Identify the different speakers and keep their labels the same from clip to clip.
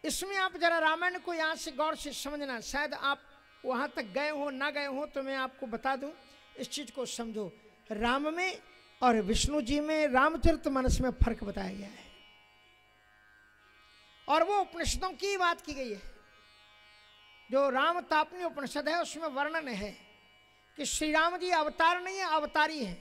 Speaker 1: इसमें आप जरा रामायण को यहां से गौर से समझना, शायद आप वहां तक गए हो ना गए हो, तो मैं आपको बता दूं, इस चीज को समझो। राम में और विष्णु जी में, रामचरितमानस में फर्क बताया गया है, और वो उपनिषदों की बात की गई है। जो राम तापनी उपनिषद है उसमें वर्णन है कि श्री राम जी अवतार नहीं है, अवतारी है।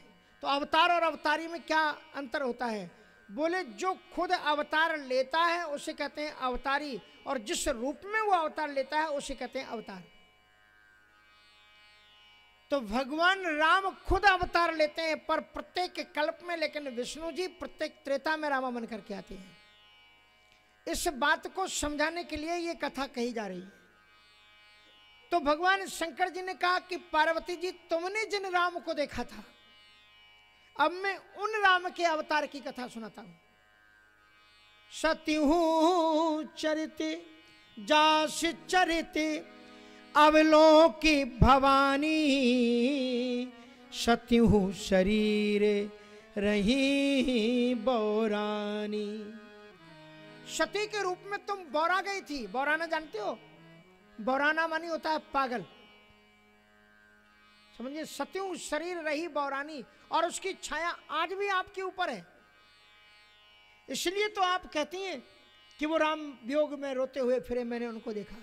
Speaker 1: तो अवतार और अवतारी में क्या अंतर होता है? बोले जो खुद अवतार लेता है उसे कहते हैं अवतारी, और जिस रूप में वो अवतार लेता है उसे कहते हैं अवतार। तो भगवान राम खुद अवतार लेते हैं पर प्रत्येक कल्प में, लेकिन विष्णु जी प्रत्येक त्रेता में रामा बन करके आते हैं। इस बात को समझाने के लिए ये कथा कही जा रही है। तो भगवान शंकर जी ने कहा कि पार्वती जी तुमने जिन राम को देखा था, अब मैं उन राम के अवतार की कथा सुनाता हूं। सत्यहु चरित जास चरित अवलोकी भवानी, सत्यहु शरीर रही बौरानी। सती के रूप में तुम बौरा गई थी। बौराना जानते हो? बौराना मानी होता है पागल, समझिए। सत्यु शरीर रही बौरानी, और उसकी छाया आज भी आपके ऊपर है। इसलिए तो आप कहती हैं कि वो राम वियोग में रोते हुए फिरे, मैंने उनको देखा।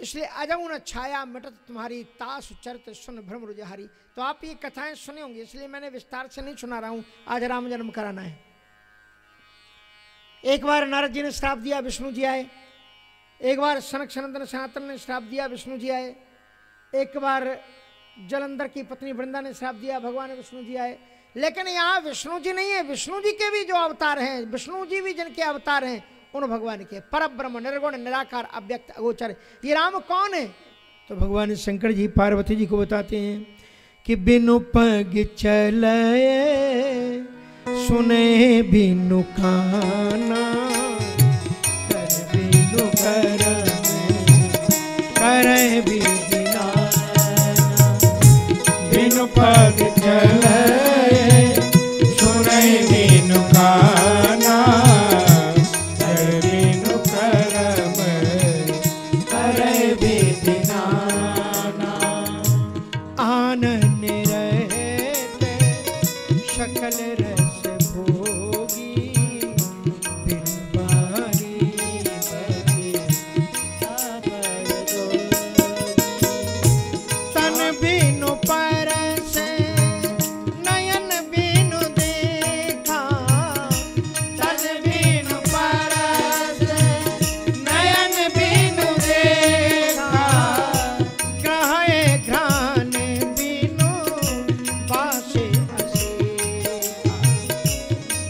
Speaker 1: इसलिए अजऊ न छाया मिटत तुम्हारी, तास चरित सुन भ्रम रुजहारी। तो आप ये कथाएं सुने होंगे, इसलिए मैंने विस्तार से नहीं सुना रहा हूं। आज राम जन्म कराना है। एक बार नारद जी ने श्राप दिया, विष्णु जी आए। एक बार सनक सनंदन सनातन ने श्राप दिया, विष्णु जी आए। एक बार जलंधर की पत्नी वृंदा ने श्राप दिया, भगवान विष्णु जी आए। लेकिन यहाँ विष्णु जी नहीं है, विष्णु जी के भी जो अवतार हैं, विष्णु जी भी जिनके अवतार हैं, उन भगवान के पर ब्रह्म निर्गुण निराकार अव्यक्त अगोचर। ये राम कौन है? तो भगवान शंकर जी पार्वती जी को बताते हैं कि बिनु पग चले सुने बिनु काना, कर बिनु करे बिना, बिनु पग चले सुने बिनु काना, कर बिनु करम करे बिना। आनन रहते सकल रस भोगी, बिन बारी बगे अबर जोगी। तन बिनु परसे नयन बिनु देखा, तन बिनु परसे नयन बिनु देखा, ग्रहे घ्राण बिनु पासे असेखा,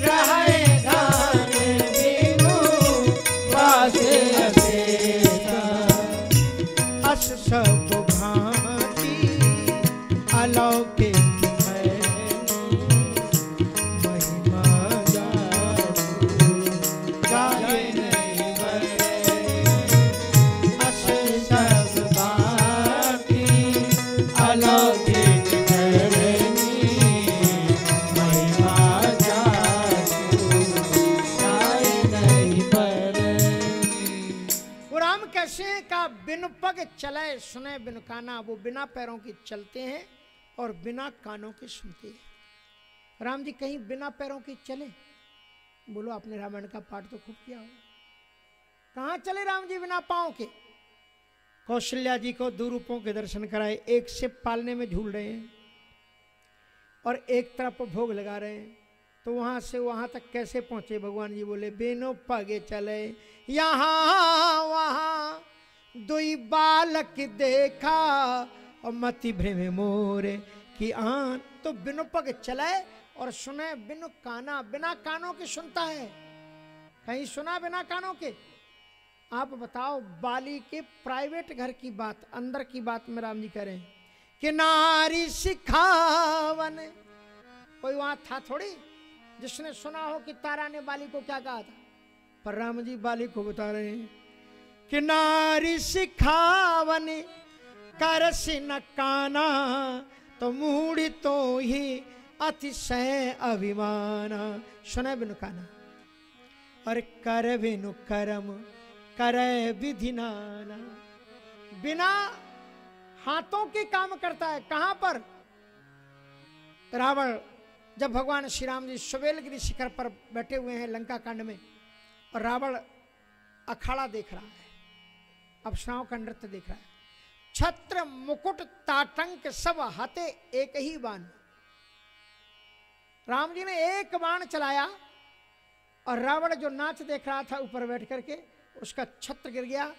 Speaker 1: ग्रहे घ्राण बिनु पासे असेखा। अस सब भांति अलौकिक महिमा जाए नहीं बरे। अस सब भांति अलौकिक महिमा जाए नहीं बरे। वो राम कैसे हैं का बिन पग चले सुने बिन काना। वो बिना पैरों के चलते हैं और बिना कानों के सुनते हैं। राम जी कहीं बिना पैरों के चले? बोलो, आपने रामायण का पाठ तो खूब किया होगा। कहाँ चले राम जी बिना पाँव के? कौशल्या जी को दो रूपों के दर्शन कराए। एक शिव पालने में झूल रहे हैं और एक तरफ भोग लगा रहे हैं। तो वहां से वहां तक कैसे पहुंचे? भगवान जी बोले बिनु पगे चले यहाँ वहां, दुई बालक देखा और मति भ्रम मोरे की आन। तो बिनु पग चले और सुने बिनु काना। बिना कानों के सुनता है, कहीं सुना बिना कानों के? आप बताओ, बाली के प्राइवेट घर की बात, अंदर की बात में राम जी कह रहे हैं कि नारी सिखावन। कोई वहां था थोड़ी जिसने सुना हो कि तारा ने बाली को क्या कहा था, पर राम जी बाली को बता रहे हैं कि नारी सिखावन करसि न काना, तो मूढ़ी तो ही अतिशय अभिमाना। सुने बिनु काना। और कर बिनु करम करे विधि नाना। बिना हाथों के काम करता है। कहां पर? रावण जब भगवान श्री राम जी सुबेलगिरी शिखर पर बैठे हुए हैं लंका कांड में, और रावण अखाड़ा देख रहा है, अप्सराओं का नृत्य देख रहा है। छत्र मुकुट ताटंक सब हते एक ही बाण। राम जी ने एक बाण चलाया और रावण जो नाच देख रहा था ऊपर बैठ करके, उसका छत्र गिर गया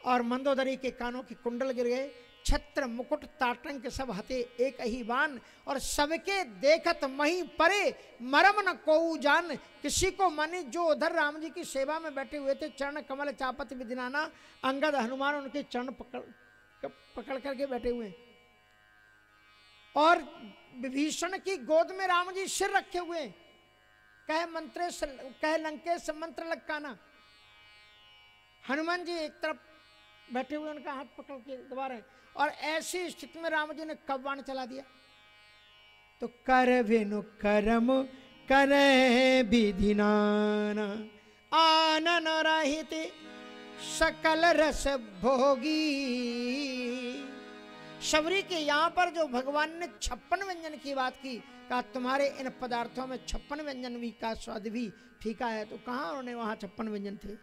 Speaker 1: और मंदोदरी के कानों के कुंडल गिर गए। छत्र मुकुट ताटंक सब हते एक ही बाण। और सबके देखत मही परे मरम न कोऊ जान। किसी को माने जो उधर राम जी की सेवा में बैठे हुए थे, चरण कमल चापत विदिनाना, अंगद हनुमान उनके चरण पकड़ करके बैठे हुए, और विभीषण की गोद में राम जी सिर रखे हुए, कहे लंकेश मंत्र लकाना। हनुमान जी एक तरफ बैठे हुए, उनका हाथ पकड़ के दबा रहे, और ऐसी स्थिति में राम जी ने कब बाण चला दिया? तो कर बिनु करम करे विधि नाना, आनन रहित सकल रस भोगी। शबरी के यहां पर जो भगवान ने 56 व्यंजन की बात की, कहा तुम्हारे इन पदार्थों में 56 व्यंजन भी का स्वाद भी फीका है। तो कहां उन्होंने वहां 56 व्यंजन थे,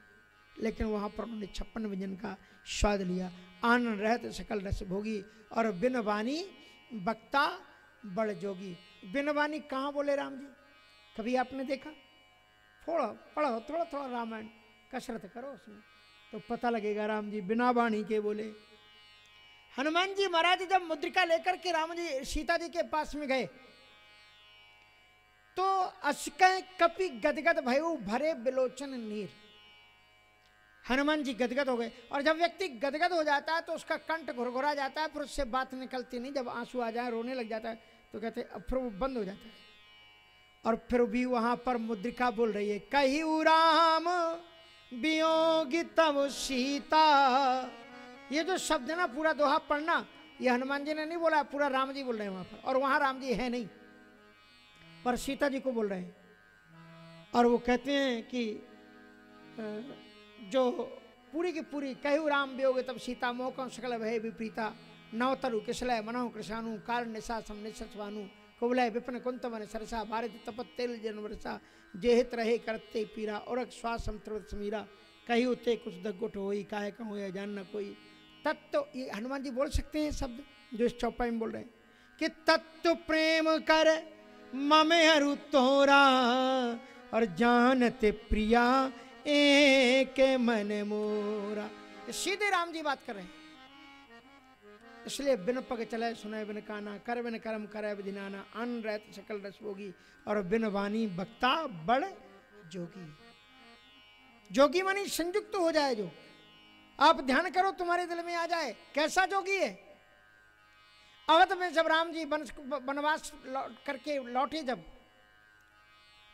Speaker 1: लेकिन वहां पर उन्होंने 56 व्यंजन का स्वाद लिया। आनंद रहत सकल रस भोगी, और बिन वाणी बक्ता बड़ जोगी। बिन वाणी कहाँ बोले राम जी? कभी आपने देखा? थोड़ा पढ़ो, थोड़ा थोड़ा रामायण कसरत करो उसमें, तो पता लगेगा राम जी बिना वाणी के बोले। हनुमान जी महाराज जब मुद्रिका लेकर के राम जी सीता जी के पास में गए, तो अस्कै कपि गदगद भयउ भरे बिलोचन नीर। हनुमान जी गदगद हो गए, और जब व्यक्ति गदगद हो जाता है तो उसका कंठ घुरघुरा जाता है, फिर उससे बात निकलती नहीं। जब आंसू आ जाए, रोने लग जाता है, तो कहते अब फिर वो बंद हो जाता है। और फिर भी वहां पर मुद्रिका बोल रही है, कहिउ राम वियोगी तब सीता। ये जो शब्द है ना, पूरा दोहा पढ़ना, ये हनुमान जी ने नहीं बोला, पूरा राम जी बोल रहे हैं वहां पर, और वहां राम जी है नहीं, पर सीता जी को बोल रहे हैं। और वो कहते हैं कि जो पूरी की पूरी कहु राम वियोग तब सीता मोकम सकल भय विपरीता, नवतरु किसलय मनोह कृषाणु काल निशा सम निशस्वानु कुबलय विपिन कुंत मन सरसा भारत तपत तेल जन वर्षा जेहित रहे करते पीरा और श्वास समृत समीरा कही उते कुछ दगुट होई काहे कहूँ या जान न कोई। तत्व ये हनुमान जी बोल सकते हैं शब्द जो इस चौपाई में बोल रहे हैं कि तत्व प्रेम कर ममे हरु तोरा और जानते प्रिया एक मन मोरा। सीधे राम जी बात कर रहे हैं, इसलिए बिन पग चले सुने बिन काना, कर बिन कर्म करे विधि नाना, अन्न रहत सकल रस भोगी और बिन वाणी बक्ता बड़ जोगी। जोगी मानी संयुक्त हो जाए, जो आप ध्यान करो तुम्हारे दिल में आ जाए। कैसा जोगी है? अवध में जब राम जी वनवास करके लौटे, जब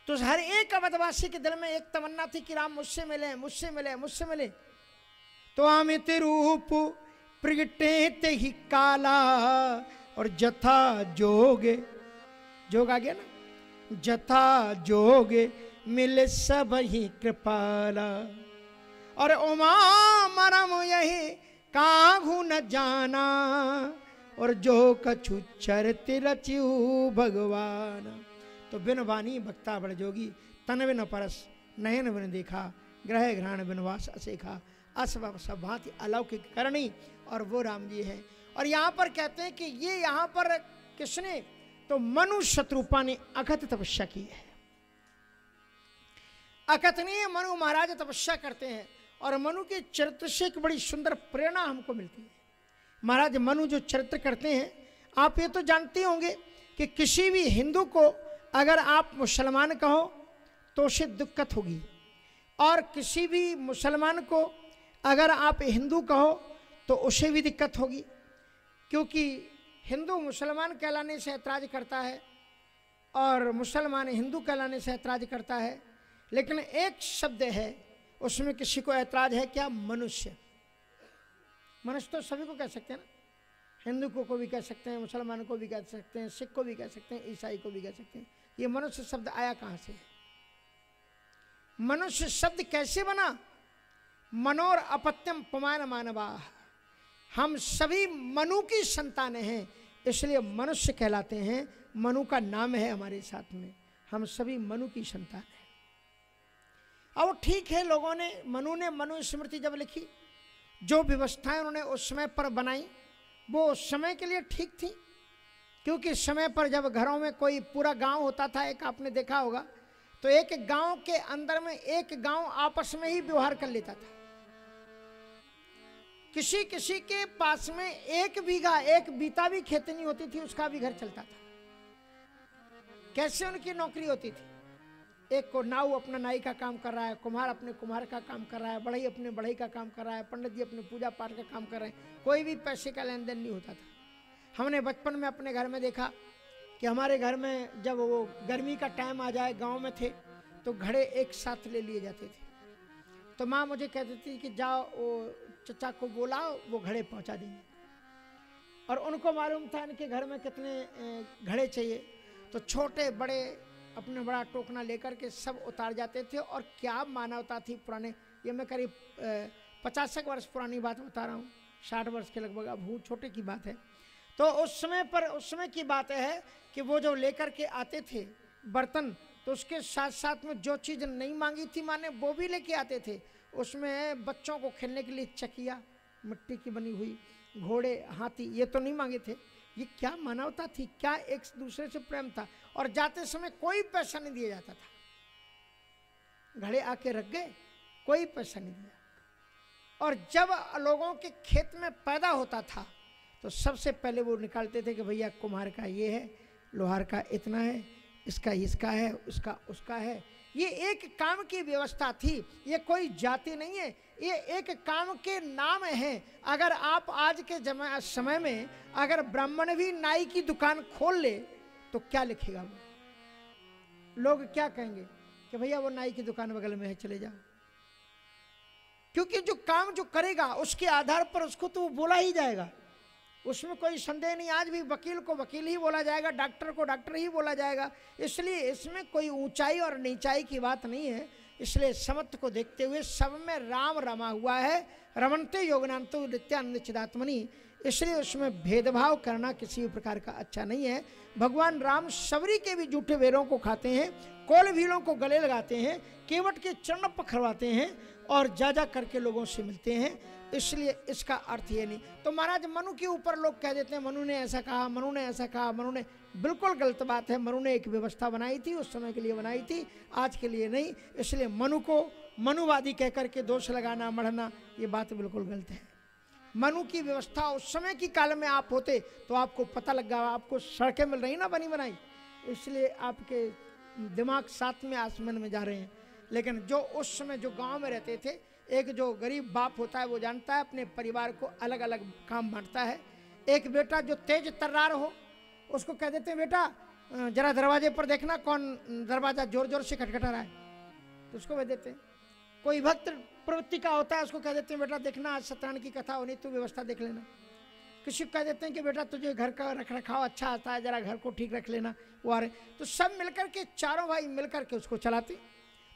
Speaker 1: तो हर एक अवधवासी के दिल में एक तमन्ना थी कि राम मुझसे मिले, मुझसे मिले, मुझसे मिले। तो अमित रूप प्रगटे ते ही काला और जथा जोगे, जोग आ गया ना, जथा जोगे मिले सब ही कृपाला और उमा मरम यही काहू न जाना और जो कछु चरति रचियु भगवान। तो बिन वाणी भक्ता बड़ जोगी, तन बिन परस नयन बिन देखा, ग्रह ग्रहण बिनवास असेखा, असव सब भांति अलौकिक करणी। और वो राम जी है। और यहाँ पर कहते हैं कि ये यहाँ पर किसने? तो मनु शत्रुपा ने अकथ तपस्या की है। अकथनीय मनु महाराज तपस्या करते हैं, और मनु के चरित्र से एक बड़ी सुंदर प्रेरणा हमको मिलती है। महाराज मनु जो चरित्र करते हैं, आप ये तो जानते होंगे कि किसी भी हिंदू को अगर आप मुसलमान कहो तो उसे दिक्कत होगी, और किसी भी मुसलमान को अगर आप हिंदू कहो तो उसे भी दिक्कत होगी, क्योंकि हिंदू मुसलमान कहलाने से ऐतराज करता है और मुसलमान हिंदू कहलाने से ऐतराज करता है। लेकिन एक शब्द है उसमें किसी को ऐतराज है क्या? मनुष्य। मनुष्य तो सभी को कह सकते हैं ना, हिंदू को भी कह सकते हैं, मुसलमान को भी कह सकते हैं, सिख को भी कह सकते हैं, ईसाई को भी कह सकते हैं। ये मनुष्य शब्द आया कहाँ से? मनुष्य शब्द कैसे बना? मनोर अपत्यम पुमान मानवा, हम सभी मनु की संतानें हैं, इसलिए मनुष्य कहलाते हैं। मनु का नाम है हमारे साथ में, हम सभी मनु की संतान हैं। अब ठीक है, लोगों ने मनु स्मृति जब लिखी, जो व्यवस्थाएं उन्होंने उस समय पर बनाई वो उस समय के लिए ठीक थी, क्योंकि समय पर जब घरों में कोई पूरा गांव होता था, एक आपने देखा होगा, तो एक गांव के अंदर में एक गांव आपस में ही व्यवहार कर लेता था। किसी किसी के पास में एक बीता भी खेती नहीं होती थी, उसका भी घर चलता था। कैसे उनकी नौकरी होती थी? एक को नाऊ अपना नाई का काम कर रहा है, कुम्हार अपने कुम्हार का काम कर रहा है, बढ़ई अपने बढ़ई का काम कर रहा है, पंडित जी अपने पूजा पाठ का काम कर रहे हैं। कोई भी पैसे का लेन देन नहीं होता था। हमने बचपन में अपने घर में देखा कि हमारे घर में जब वो गर्मी का टाइम आ जाए, गांव में थे तो घड़े एक साथ ले लिए जाते थे। तो माँ मुझे कहती थी कि जाओ वो चचा को बोलाओ, वो घड़े पहुंचा देंगे। और उनको मालूम था इनके घर में कितने घड़े चाहिए, तो छोटे बड़े अपने बड़ा टोकना लेकर के सब उतार जाते थे। और क्या मानवता थी पुराने, ये मैं करीब 50 वर्ष पुरानी बात बता रहा हूँ, 60 वर्ष के लगभग, अब हूँ छोटे की बात है। तो उस समय की बात है कि वो जो लेकर के आते थे बर्तन, तो उसके साथ साथ में जो चीज़ नहीं मांगी थी माने वो भी लेके आते थे। उसमें बच्चों को खेलने के लिए चकिया, मिट्टी की बनी हुई, घोड़े, हाथी, ये तो नहीं मांगे थे। ये क्या मानवता थी, क्या एक दूसरे से प्रेम था। और जाते समय कोई पैसा नहीं दिया जाता था, घड़े आके रख गए, कोई पैसा नहीं दिया। और जब लोगों के खेत में पैदा होता था तो सबसे पहले वो निकालते थे कि भैया कुम्हार का ये है, लोहार का इतना है, इसका है, उसका उसका है। ये एक काम की व्यवस्था थी, ये कोई जाति नहीं है, ये एक काम के नाम है। अगर आप आज के समय में अगर ब्राह्मण भी नाई की दुकान खोल ले तो क्या लिखेगा वो? लोग क्या कहेंगे कि भैया वो नाई की दुकान बगल में है, चले जाओ। क्योंकि जो काम जो करेगा उसके आधार पर उसको तो वो बोला ही जाएगा, उसमें कोई संदेह नहीं। आज भी वकील को वकील ही बोला जाएगा, डॉक्टर को डॉक्टर ही बोला जाएगा। इसलिए इसमें कोई ऊंचाई और नीचाई की बात नहीं है। इसलिए समत्व को देखते हुए सब में राम रमा हुआ है, रमनते योगनांतो नित्यानंद चिदात्मनि। इसलिए उसमें भेदभाव करना किसी भी प्रकार का अच्छा नहीं है। भगवान राम सबरी के भी जूठे बेरों को खाते हैं, कोल भीलों को गले लगाते हैं, केवट के चरण पखरवाते हैं और जा करके लोगों से मिलते हैं। इसलिए इसका अर्थ ये नहीं। तो महाराज मनु के ऊपर लोग कह देते हैं मनु ने ऐसा कहा, मनु ने ऐसा कहा, मनु ने, बिल्कुल गलत बात है। मनु ने एक व्यवस्था बनाई थी, उस समय के लिए बनाई थी, आज के लिए नहीं। इसलिए मनु को मनुवादी कह करके दोष लगाना, मढ़ना, ये बात बिल्कुल गलत है। मनु की व्यवस्था उस समय की काल में आप होते तो आपको पता लगा, आपको सड़कें मिल रही ना बनी बनाई, इसलिए आपके दिमाग साथ में आसमान में जा रहे हैं। लेकिन जो उस समय जो गांव में रहते थे, एक जो गरीब बाप होता है वो जानता है अपने परिवार को अलग अलग काम बांटता है। एक बेटा जो तेज तर्रार हो उसको कह देते हैं बेटा जरा दरवाजे पर देखना कौन दरवाजा जोर जोर से खटखटा रहा है, तो उसको भेज देते हैं। कोई भक्त प्रवृत्ति का होता है उसको कह देते हैं बेटा देखना आज सत्यनारायण की कथा होनी, तू व्यवस्था देख लेना। किसी को कह देते हैं कि बेटा तुझे घर का रख रखाव अच्छा आता है, जरा घर को ठीक रख लेना, वो आ रहे। तो सब मिलकर के, चारों भाई मिलकर के उसको चलाते।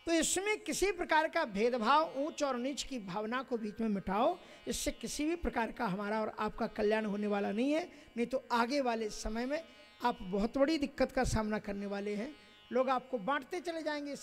Speaker 1: तो इसमें किसी प्रकार का भेदभाव, ऊंच और नीच की भावना को बीच में मिटाओ। इससे किसी भी प्रकार का हमारा और आपका कल्याण होने वाला नहीं है। नहीं तो आगे वाले समय में आप बहुत बड़ी दिक्कत का सामना करने वाले हैं। लोग आपको बांटते चले जाएंगे।